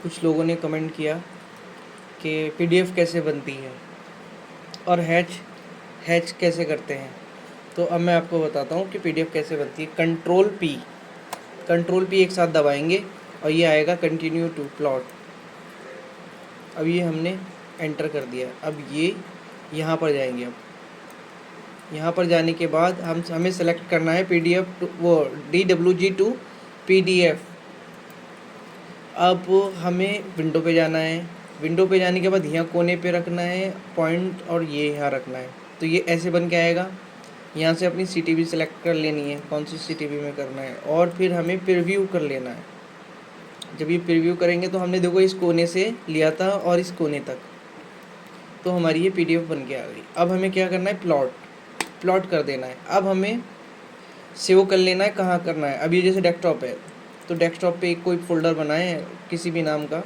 कुछ लोगों ने कमेंट किया कि पीडीएफ कैसे बनती है और हैच हैच कैसे करते हैं। तो अब मैं आपको बताता हूँ कि पीडीएफ कैसे बनती है। कंट्रोल पी एक साथ दबाएंगे और ये आएगा कंटिन्यू टू प्लॉट। अब ये हमने एंटर कर दिया। अब ये यहाँ पर जाएंगे। अब यहाँ पर जाने के बाद हमें सेलेक्ट करना है पीडीएफ वो DWG टू पीडीएफ। अब हमें विंडो पे जाना है। विंडो पे जाने के बाद यहाँ कोने पे रखना है पॉइंट और ये यहाँ रखना है। तो ये ऐसे बन के आएगा। यहाँ से अपनी सीटीबी सेलेक्ट कर लेनी है, कौन सी सीटीबी में करना है, और फिर हमें प्रीव्यू कर लेना है। जब ये प्रीव्यू करेंगे तो हमने देखो इस कोने से लिया था और इस कोने तक, तो हमारी ये पीडीएफ बन के आ गई। अब हमें क्या करना है, प्लॉट कर देना है। अब हमें सेव कर लेना है। कहाँ करना है, अब ये जैसे डेस्कटॉप है तो डेस्कटॉप पे कोई फोल्डर बनाए किसी भी नाम का।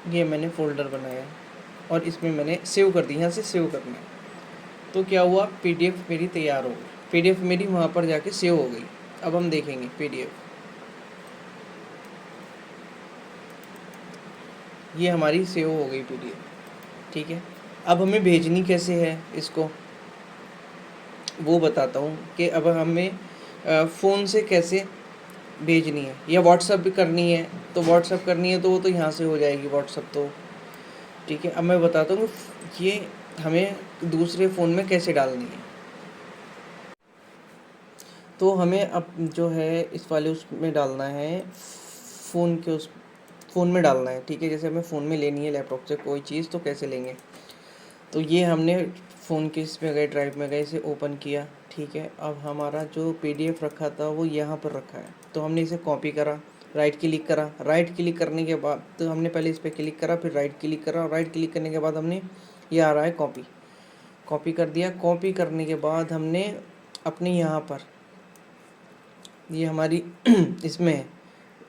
ये मैंने फ़ोल्डर बनाया और इसमें मैंने सेव कर दी। यहाँ से सेव करना है तो क्या हुआ, पीडीएफ मेरी तैयार हो गई। पीडीएफ मेरी वहाँ पर जाके सेव हो गई। अब हम देखेंगे पीडीएफ, ये हमारी सेव हो गई पीडीएफ। ठीक है, अब हमें भेजनी कैसे है इसको वो बताता हूँ कि अब हमें फ़ोन से कैसे भेजनी है या व्हाट्सअप भी करनी है। तो व्हाट्सअप करनी है तो वो तो यहाँ से हो जाएगी व्हाट्सअप तो। ठीक है, अब मैं बताता हूँ ये हमें दूसरे फ़ोन में कैसे डालनी है। तो हमें अब जो है इस वाले उसमें डालना है, फ़ोन के उस फ़ोन में डालना है। ठीक है, जैसे हमें फ़ोन में लेनी है लैपटॉप से कोई चीज़ तो कैसे लेंगे। तो ये हमने फ़ोन के इसमें गए, ड्राइव में गए, इसे ओपन किया। ठीक है, अब हमारा जो पीडीएफ रखा था वो यहाँ पर रखा है। तो हमने इसे कॉपी करा, राइट क्लिक करा। राइट क्लिक करने के बाद तो हमने पहले इस पर क्लिक करा, फिर राइट क्लिक करा, और राइट क्लिक करने के बाद हमने ये आ रहा है कॉपी कर दिया। कॉपी करने के बाद हमने अपने यहाँ पर ये हमारी इसमें है,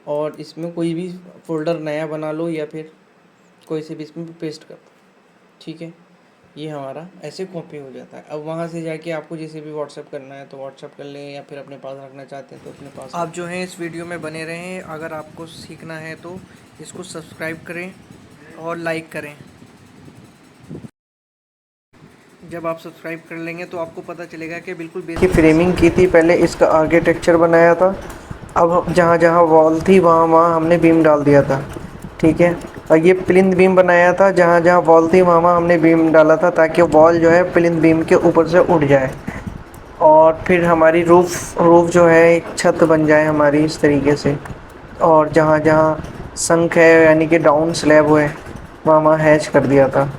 और इसमें कोई भी फ़ोल्डर नया बना लो या फिर कोई से भी इसमें पेस्ट कर दो। ठीक है, ये हमारा ऐसे कॉपी हो जाता है। अब वहाँ से जाके आपको जैसे भी व्हाट्सअप करना है तो व्हाट्सअप कर लें, या फिर अपने पास रखना चाहते हैं तो अपने पास। आप जो हैं इस वीडियो में बने रहें। अगर आपको सीखना है तो इसको सब्सक्राइब करें और लाइक करें। जब आप सब्सक्राइब कर लेंगे तो आपको पता चलेगा कि बिल्कुल बेसिक फ्रेमिंग की थी, पहले इसका आर्किटेक्चर बनाया था। अब जहाँ जहाँ वॉल थी वहाँ वहाँ हमने बीम डाल दिया था। ठीक है, और ये प्लिंथ बीम बनाया था, जहाँ जहाँ वॉल थी वहाँ वहाँ हमने बीम डाला था ताकि वॉल जो है प्लिंथ बीम के ऊपर से उठ जाए, और फिर हमारी रूफ जो है एक छत बन जाए हमारी इस तरीके से। और जहाँ जहाँ संक है यानी कि डाउन स्लैब हुए वहाँ वहाँ हैच कर दिया था।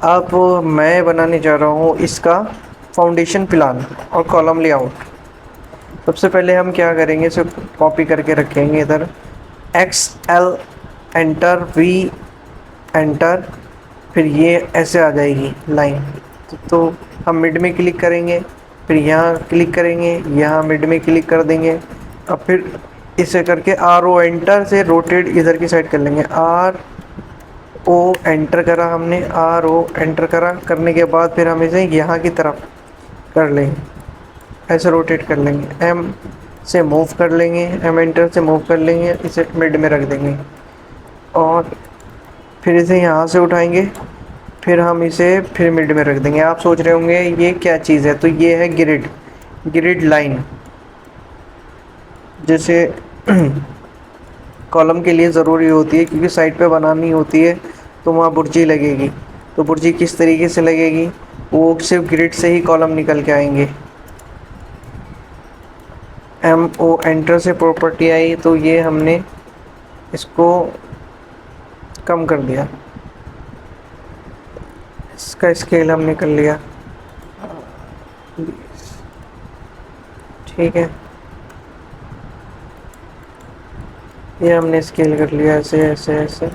अब मैं बनाने जा रहा हूँ इसका फाउंडेशन प्लान और कॉलम लेआउट। सबसे पहले हम क्या करेंगे, इसे कॉपी करके रखेंगे इधर, XL एंटर, V एंटर, फिर ये ऐसे आ जाएगी लाइन। तो हम मिड में क्लिक करेंगे, फिर यहाँ क्लिक करेंगे, यहाँ मिड में क्लिक कर देंगे। अब फिर इसे करके RO एंटर से रोटेट इधर की साइड कर लेंगे। RO एंटर करा हमने, RO एंटर करा, करने के बाद फिर हम इसे यहाँ की तरफ कर लेंगे, ऐसे रोटेट कर लेंगे। M से मूव कर लेंगे, M एंटर से मूव कर लेंगे, इसे मिड में रख देंगे, और फिर इसे यहाँ से उठाएंगे, फिर हम इसे फिर मिड में रख देंगे। आप सोच रहे होंगे ये क्या चीज़ है, तो ये है ग्रिड लाइन। जैसे कॉलम के लिए ज़रूरी होती है क्योंकि साइड पे बनानी होती है तो वहाँ बुर्जी लगेगी। तो बुर्जी किस तरीके से लगेगी, वो सिर्फ ग्रिड से ही कॉलम निकल के आएंगे। MO एंटर से प्रॉपर्टी आई तो ये हमने इसको कम कर दिया, इसका स्केल हमने कर लिया। ठीक है, ये हमने स्केल कर लिया ऐसे ऐसे ऐसे।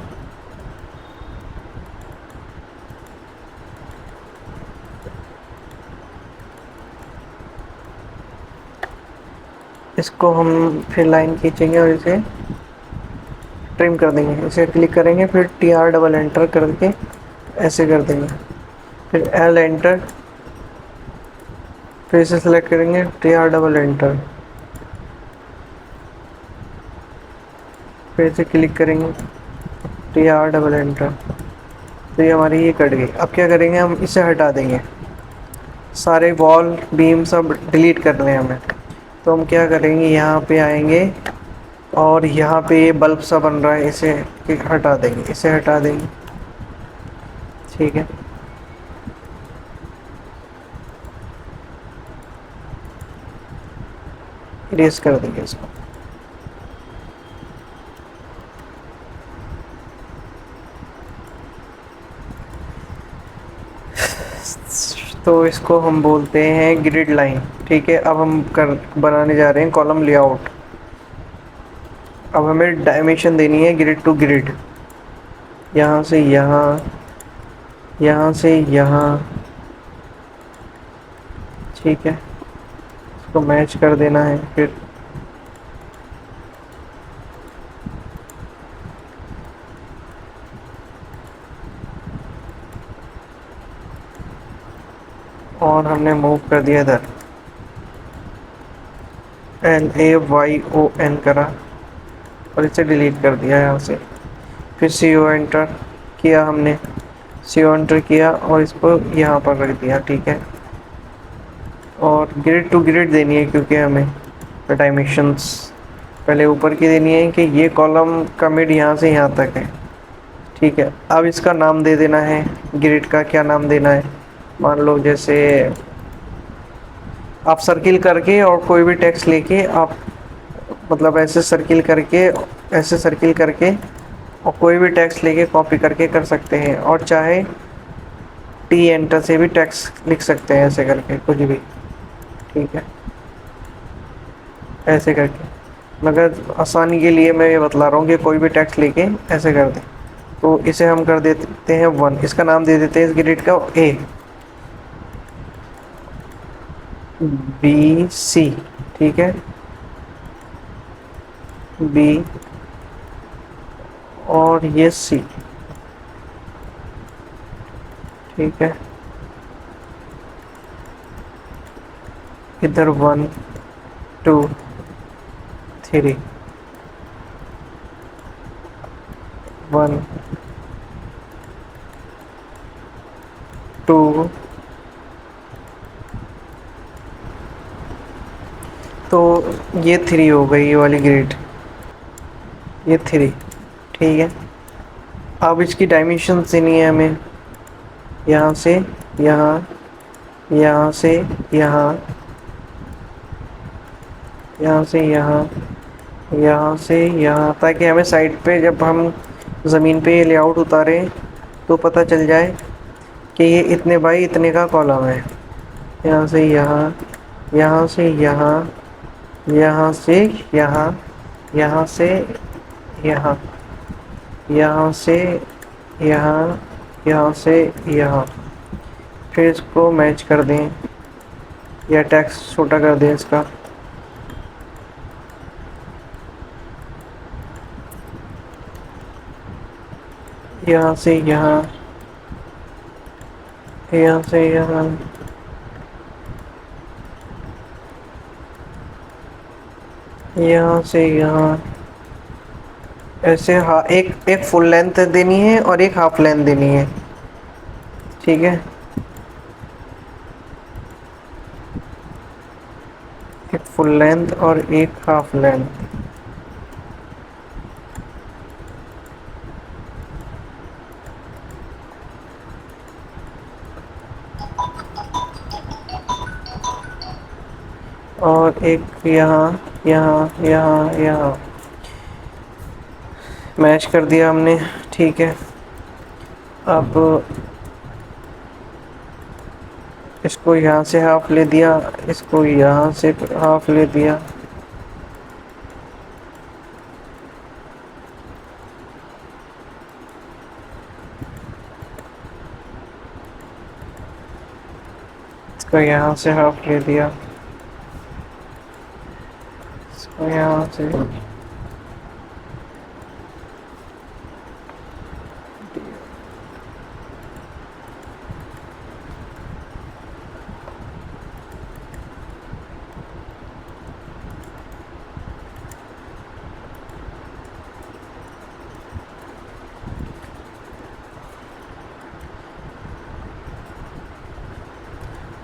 इसको हम फिर लाइन खींचेंगे और इसे ट्रिम कर देंगे। इसे क्लिक करेंगे, फिर TR डबल एंटर करके ऐसे कर देंगे, फिर L एंटर, फिर से सेलेक्ट करेंगे टी आर डबल एंटर, फिर से क्लिक करेंगे टी आर डबल एंटर। तो ये हमारी ये कट गई। अब क्या करेंगे, हम इसे हटा देंगे, सारे वॉल बीम सब डिलीट करने हैं हमें। तो हम क्या करेंगे, यहाँ पे आएंगे और यहाँ पे ये बल्ब सा बन रहा है, इसे हटा देंगे, इसे हटा देंगे। ठीक है, इरेज कर देंगे इसको। तो इसको हम बोलते हैं ग्रिड लाइन। ठीक है, अब हम कर बनाने जा रहे हैं कॉलम लेआउट। अब हमें डायमेंशन देनी है ग्रिड टू ग्रिड, यहाँ से यहाँ, यहाँ से यहाँ। ठीक है, इसको मैच कर देना है। फिर और हमने मूव कर दिया इधर, LAYON करा और इसे डिलीट कर दिया यहाँ से। फिर CO एंटर किया हमने, CO एंटर किया और इसको यहाँ पर रख दिया। ठीक है, और ग्रिड टू ग्रिड देनी है क्योंकि हमें डायमेंशंस पहले ऊपर की देनी है कि ये कॉलम का मिड यहाँ से यहाँ तक है। ठीक है, अब इसका नाम दे देना है, ग्रिड का क्या नाम देना है। मान लो जैसे आप सर्किल करके और कोई भी टेक्स्ट लेके आप, मतलब ऐसे सर्किल करके, ऐसे सर्किल करके और कोई भी टेक्स्ट लेके कॉपी करके कर सकते हैं, और चाहे टी एंटर से भी टेक्स्ट लिख सकते हैं ऐसे करके कुछ भी। ठीक है, ऐसे करके, मगर आसानी के लिए मैं ये बतला रहा हूँ कि कोई भी टेक्स्ट लेके ऐसे कर दें। तो इसे हम कर देते हैं 1, इसका नाम दे देते हैं इस ग्रिड का ABC। ठीक है, B और ये C। ठीक है, इधर 1 2 3, 1 2। तो ये 3 हो गई, ये वाली ग्रिड, ये 3। ठीक है, अब इसकी डायमेंशन देनी है हमें, यहाँ से यहाँ, यहाँ से यहाँ, यहाँ से यहाँ, यहाँ से यहाँ, ताकि हमें साइड पे जब हम ज़मीन पे ये लेआउट उतारें तो पता चल जाए कि ये इतने बाई इतने का कॉलम है। यहाँ से यहाँ, यहाँ से यहाँ, यहाँ से यहाँ, यहाँ से यहाँ, यहाँ से यहाँ, यहाँ से यहाँ। फिर इसको मैच कर दें या टेक्स्ट छोटा कर दें इसका। यहाँ से यहाँ, यहाँ से यहाँ, यहाँ से यहाँ, ऐसे। हाँ, एक फुल लेंथ देनी है और एक हाफ लेंथ देनी है। ठीक है, एक फुल लेंथ और एक हाफ लेंथ। और एक यहाँ, यहाँ, यहाँ, यहाँ। मैच कर दिया हमने। ठीक है, अब इसको यहाँ से हाफ ले दिया, इसको यहाँ से हाफ ले दिया। इसको यहाँ से हाफ ले दिया, इसको यहाँ से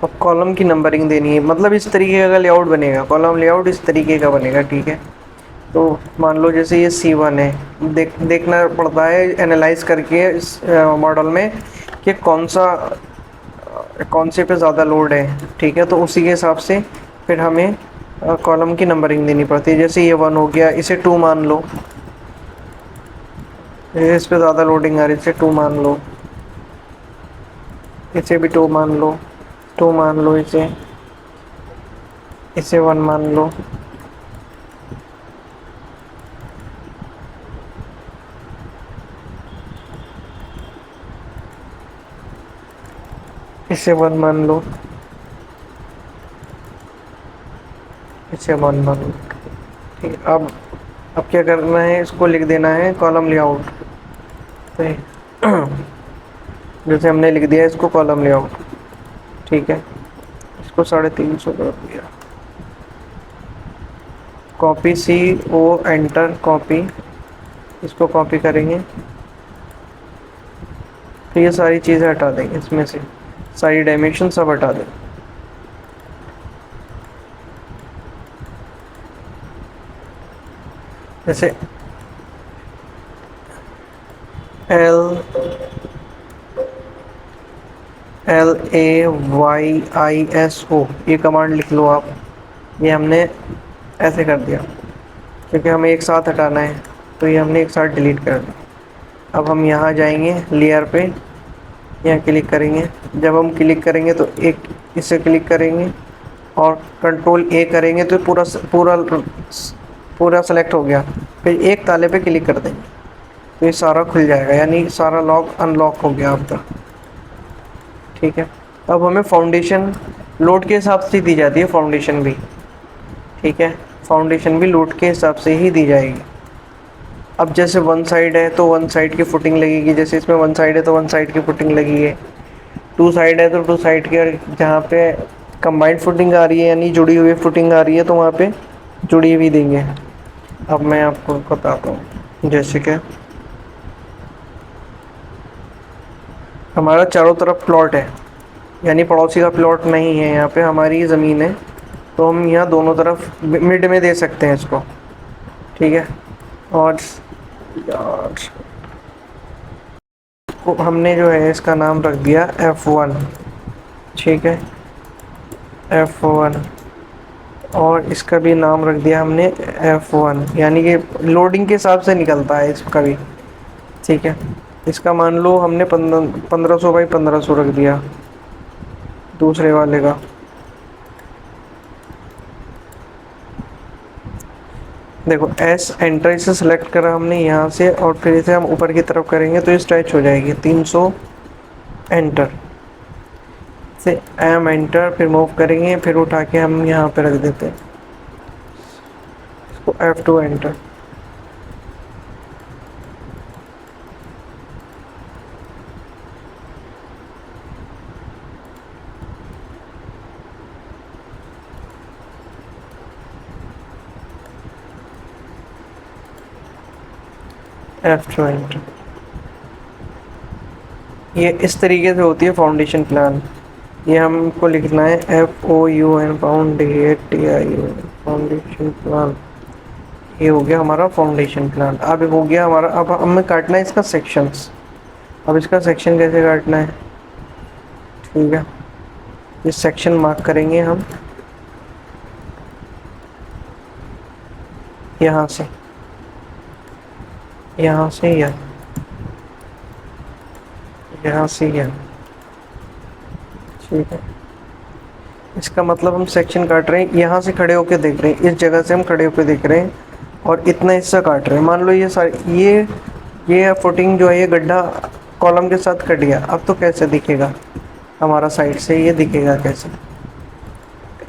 अब कॉलम की नंबरिंग देनी है, मतलब इस तरीके का लेआउट बनेगा, कॉलम लेआउट इस तरीके का बनेगा, ठीक है। तो मान लो जैसे ये C1 है, देखना पड़ता है एनालाइज करके इस मॉडल में कि कौन से पे ज़्यादा लोड है, ठीक है। तो उसी के हिसाब से फिर हमें कॉलम की नंबरिंग देनी पड़ती है। जैसे ये 1 हो गया, इसे 2 मान लो, इस पे ज़्यादा लोडिंग आ रही है, इसे 2 मान लो, इसे भी 2 मान लो, 2 मान लो, इसे 1 मान लो, इसे 1 मान लो, इसे 1 मान लो, ठीक है। अब क्या करना है, इसको लिख देना है कॉलम लेआउट। तो जैसे हमने लिख दिया इसको कॉलम लेआउट, ठीक है। इसको 350 कर दिया, कॉपी CO एंटर कॉपी, इसको कॉपी करेंगे, तो ये सारी चीज़ें हटा देंगे, इसमें से सारी डायमेंशन सब हटा दें। जैसे LAYISO ये कमांड लिख लो आप। ये हमने ऐसे कर दिया क्योंकि हमें एक साथ हटाना है, तो ये हमने एक साथ डिलीट कर दिया। अब हम यहाँ जाएंगे लेयर पे, यहाँ क्लिक करेंगे। जब हम क्लिक करेंगे तो एक इसे क्लिक करेंगे और कंट्रोल A करेंगे तो पूरा पूरा पूरा सेलेक्ट हो गया। फिर एक ताले पे क्लिक कर देंगे तो ये सारा खुल जाएगा, यानी सारा लॉक अनलॉक हो गया अब तक, ठीक है। अब हमें फाउंडेशन लोड के हिसाब से दी जाती है, फाउंडेशन भी, ठीक है। फाउंडेशन भी लोड के हिसाब से ही दी जाएगी। अब जैसे वन साइड है तो वन साइड की फुटिंग लगेगी, जैसे इसमें वन साइड है तो वन साइड की फुटिंग लगी है, टू साइड है तो टू साइड की, और जहाँ पे कंबाइंड फुटिंग आ रही है यानी जुड़ी हुई फुटिंग आ रही है तो वहाँ पे जुड़ी हुई देंगे। अब मैं आपको बताता हूँ, जैसे कि हमारा चारों तरफ प्लॉट है, यानी पड़ोसी का प्लॉट नहीं है, यहाँ पे हमारी ज़मीन है, तो हम यहाँ दोनों तरफ मिड में दे सकते हैं इसको, ठीक है। और यार को हमने जो है इसका नाम रख दिया F1, ठीक है, F1, और इसका भी नाम रख दिया हमने F1, यानी कि लोडिंग के हिसाब से निकलता है इसका भी, ठीक है। इसका मान लो हमने 1500 बाई 1500 रख दिया दूसरे वाले का। देखो एस एंटर इसे सेलेक्ट करा हमने यहाँ से, और फिर इसे हम ऊपर की तरफ करेंगे तो ये स्ट्रेच हो जाएगी 300 एंटर से, एम एंटर, फिर मूव करेंगे, फिर उठा के हम यहाँ पे रख देते हैं इसको F2 एंटर। F2 enter. ये इस तरीके से होती है फाउंडेशन प्लान। ये हमको लिखना है FOUN फाउंडेशन प्लान। ये हो गया हमारा फाउंडेशन प्लान। अब हो गया हमारा, अब हमें काटना है इसका सेक्शंस। अब इसका सेक्शन कैसे काटना है, ठीक है, ये सेक्शन मार्क करेंगे हम यहाँ से, यहाँ से यहाँ से यहाँ, ठीक है। इसका मतलब हम सेक्शन काट रहे हैं, यहाँ से खड़े होके देख रहे हैं, इस जगह से हम खड़े होके देख रहे हैं और इतना हिस्सा काट रहे हैं। मान लो ये सारी ये फुटिंग जो है ये गड्ढा कॉलम के साथ कट गया। अब तो कैसे दिखेगा हमारा साइड से, ये दिखेगा कैसे,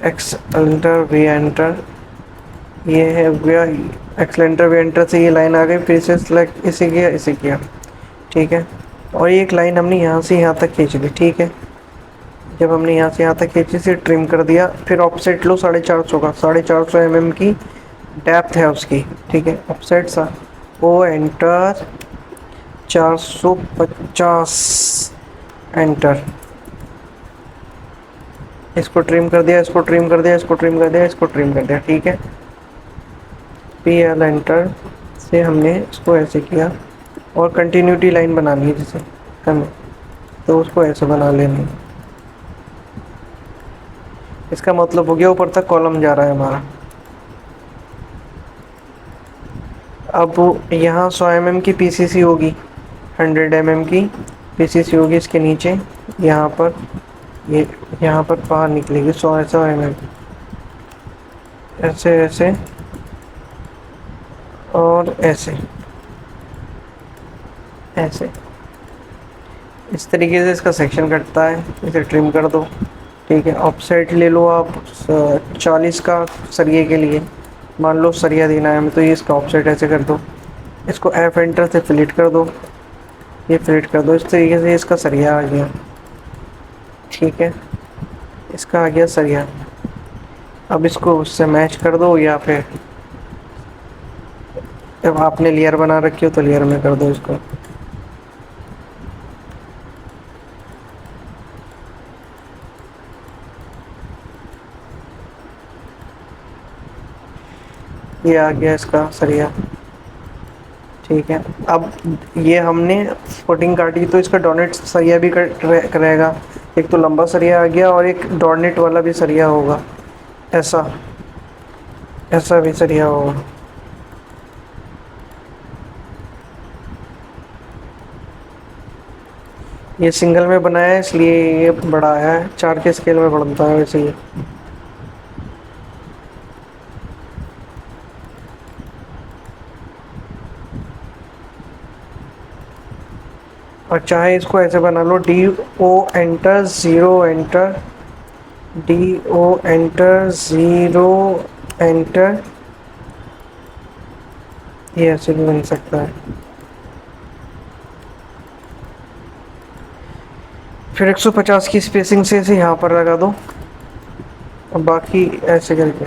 एक्सेलेंटर वी एंटर, ये है गया एक्सेलेंटर वी एंटर से ये लाइन आ गई, फिर से सिलेक्ट इसे किया, ठीक है। और ये एक लाइन हमने यहाँ से यहाँ तक खींच ली, ठीक है। जब हमने यहाँ से यहाँ तक खींची से ट्रिम कर दिया, फिर ऑफसेट लो 450 का, 450 mm की डेप्थ है उसकी, ठीक है। ऑफसेट सा ओ एंटर 450 एंटर, इसको ट्रिम कर दिया, इसको ट्रिम कर दिया, इसको ट्रिम कर दिया, इसको ट्रिम कर दिया, ठीक है। पी एल एंटर से हमने इसको ऐसे किया, और कंटिन्यूटी लाइन बनानी है जैसे हमें, तो उसको ऐसे बना लेनी है। इसका मतलब हो गया ऊपर तक कॉलम जा रहा है हमारा। अब यहाँ 100 mm की पीसीसी होगी, 100 mm की पीसीसी होगी इसके नीचे, यहाँ पर ये यहाँ पर बाहर निकलेगी 100 mm, ऐसे ऐसे और ऐसे ऐसे, इस तरीके से इसका सेक्शन कटता है। इसे ट्रिम कर दो, ठीक है। ऑफसेट ले लो आप 40 का सरिये के लिए, मान लो सरिया देना है हमें, तो ये इसका ऑफसेट ऐसे कर दो। इसको एफ एंटर से फिलिट कर दो, ये फिलिट कर दो, इस तरीके से इसका सरिया आ गया, ठीक है। इसका आ गया सरिया। अब इसको उससे मैच कर दो, या फिर जब आपने लेयर बना रखी हो तो लेयर में कर दो इसको। ये आ गया इसका सरिया, ठीक है। अब ये हमने फुटिंग काटी तो इसका डोनेट सरिया भी रहेगा। एक तो लंबा सरिया आ गया और एक डोनेट वाला भी सरिया होगा, ऐसा ऐसा भी सरिया होगा। ये सिंगल में बनाया है इसलिए ये बड़ा है, 4 के स्केल में बनता है वैसे ये। और चाहे इसको ऐसे बना लो, D O enter zero enter, D O enter zero enter, ये ऐसे भी बन सकता है। फिर 150 की स्पेसिंग से इसे यहाँ पर लगा दो, और बाकी ऐसे करके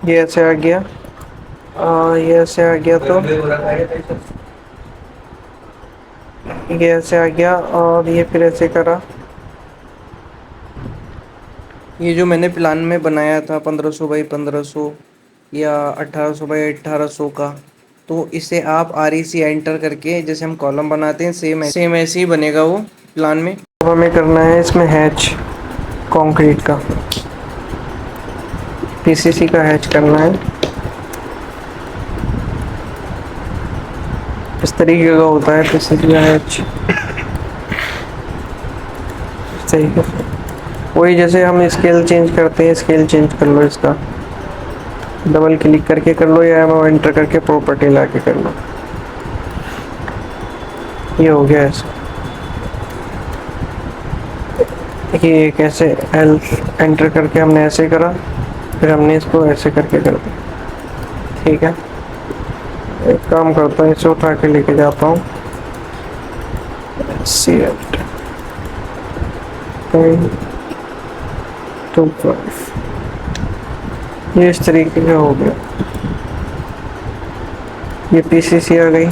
ये ऐसे आ गया, ये ऐसे आ गया, तो ये ऐसे आ गया, और ये फिर ऐसे करा। ये जो मैंने प्लान में बनाया था 1500 बाई 1500 या 1800 बाई 1800 का, तो इसे आप आर ई सी एंटर करके जैसे हम कॉलम बनाते हैं सेम ऐसे ही बनेगा वो प्लान में। अब हमें करना है इसमें हैच कंक्रीट का, पीसीसी का हैच करना है। इस तरीके का होता है पीसीसी का हैच, इस तरीके से। वही जैसे हम स्केल चेंज करते हैं, स्केल चेंज कर लो इसका, डबल क्लिक करके कर लो, या एम एंटर करके प्रॉपर्टी ला के कर लो। ये हो गया ऐसा। ये एक ऐसे एल एंटर करके हमने ऐसे करा, फिर हमने इसको ऐसे करके कर दिया, ठीक है। एक काम करता हूँ, इसे उठा के लेके जाता हूँ, C8 2.5, ये इस तरीके का हो गया। ये पीसीसी आ गई,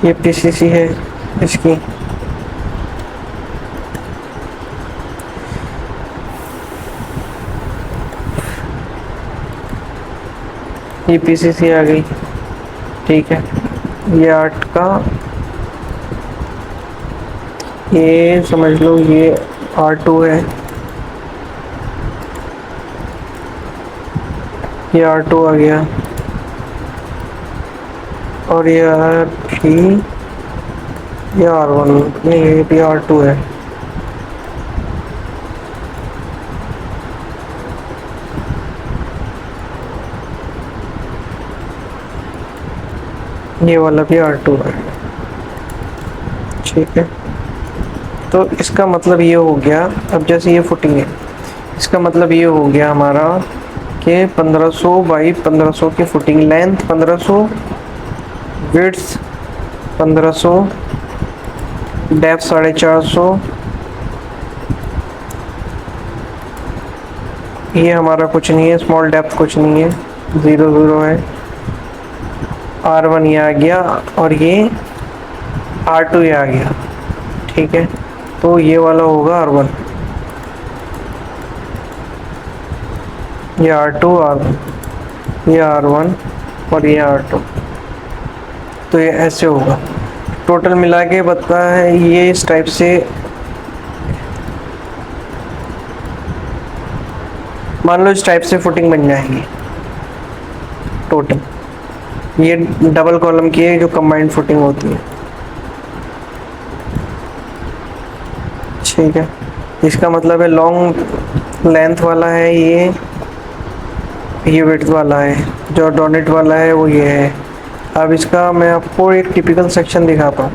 ये पीसीसी है इसकी, ये पीसीसी आ गई, ठीक है। ये 8 का, ये समझ लो ये R2 है, ये R2 आ गया, और ये R3, ये R1 नहीं, ये भी R2 है। ये वाला भी R2 है, ठीक है। तो इसका मतलब ये हो गया, अब जैसे ये फुटिंग है, इसका मतलब ये हो गया हमारा कि 1500 बाई 1500 की फुटिंग, लेंथ 1500, विड्थ 1500, डेप्थ 450, ये हमारा कुछ नहीं है, स्मॉल डेप्थ कुछ नहीं है, 0 0 है, R1 ये आ गया और ये R2 ये आ गया। ठीक है, तो ये वाला होगा R1, ये R2 R1, ये R1 और ये R2। तो ये ऐसे होगा, टोटल मिला के बता है ये इस टाइप से। मान लो इस टाइप से फुटिंग बन जाएगी टोटल। ये डबल कॉलम की है जो कंबाइंड फुटिंग होती है। ठीक है, इसका मतलब है लॉन्ग लेंथ वाला है ये विड्थ वाला है, जो डोनेट वाला है वो ये है। अब इसका मैं आपको एक टिपिकल सेक्शन दिखाता हूँ।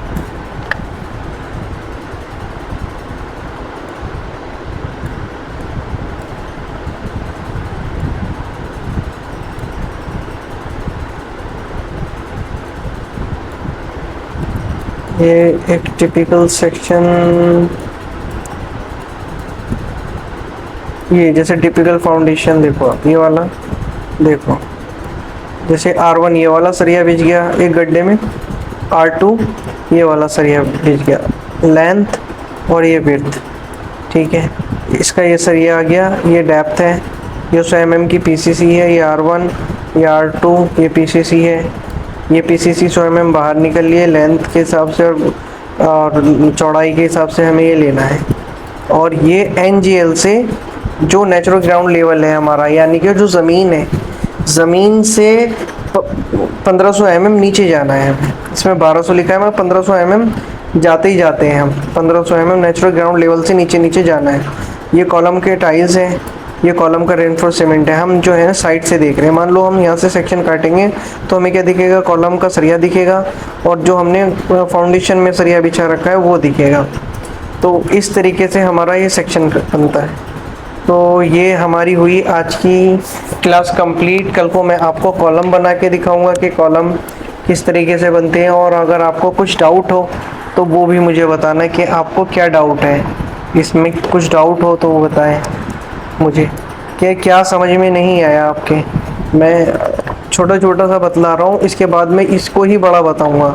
ये एक टिपिकल सेक्शन, ये जैसे टिपिकल फाउंडेशन देखो आप, ये वाला देखो, जैसे R1 ये वाला सरिया बिछ गया एक गड्ढे में, R2 ये वाला सरिया बिछ गया, लेंथ और ये विड्थ। ठीक है, इसका ये सरिया आ गया, ये डेप्थ है, ये 100 mm की PCC है, ये R1 ये R2 ये PCC है, ये PCC 100 mm बाहर निकल लिए लेंथ के हिसाब से और चौड़ाई के हिसाब से हमें ये लेना है। और ये NGL से जो नेचुरल ग्राउंड लेवल है हमारा, यानी कि जो ज़मीन है, ज़मीन से 1500 mm नीचे जाना है हमें। इसमें 1200 लिखा है, मगर 1500 mm जाते ही जाते हैं हम, 1500 mm नेचुरल ग्राउंड लेवल से नीचे नीचे जाना है। ये कॉलम के टाइल्स हैं, ये कॉलम का रेनफोर्स सीमेंट है। हम जो है ना साइड से देख रहे हैं, मान लो हम यहाँ से सेक्शन काटेंगे तो हमें क्या दिखेगा, कॉलम का सरिया दिखेगा और जो हमने फाउंडेशन में सरिया बिछा रखा है वो दिखेगा। तो इस तरीके से हमारा ये सेक्शन बनता है। तो ये हमारी हुई आज की क्लास कंप्लीट। कल को मैं आपको कॉलम बना के दिखाऊंगा कि कॉलम किस तरीके से बनते हैं, और अगर आपको कुछ डाउट हो तो वो भी मुझे बताना कि आपको क्या डाउट है, इसमें कुछ डाउट हो तो वो बताएं मुझे कि क्या समझ में नहीं आया आपके। मैं छोटा छोटा सा बतला रहा हूँ, इसके बाद में इसको ही बड़ा बताऊँगा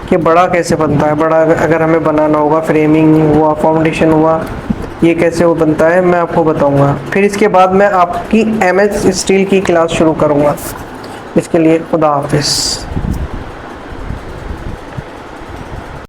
कि बड़ा कैसे बनता है। बड़ा अगर हमें बनाना होगा, फ्रेमिंग हुआ, फाउंडेशन हुआ, ये कैसे वो बनता है मैं आपको बताऊंगा। फिर इसके बाद मैं आपकी MS स्टील की क्लास शुरू करूंगा। इसके लिए खुदा हाफिज़।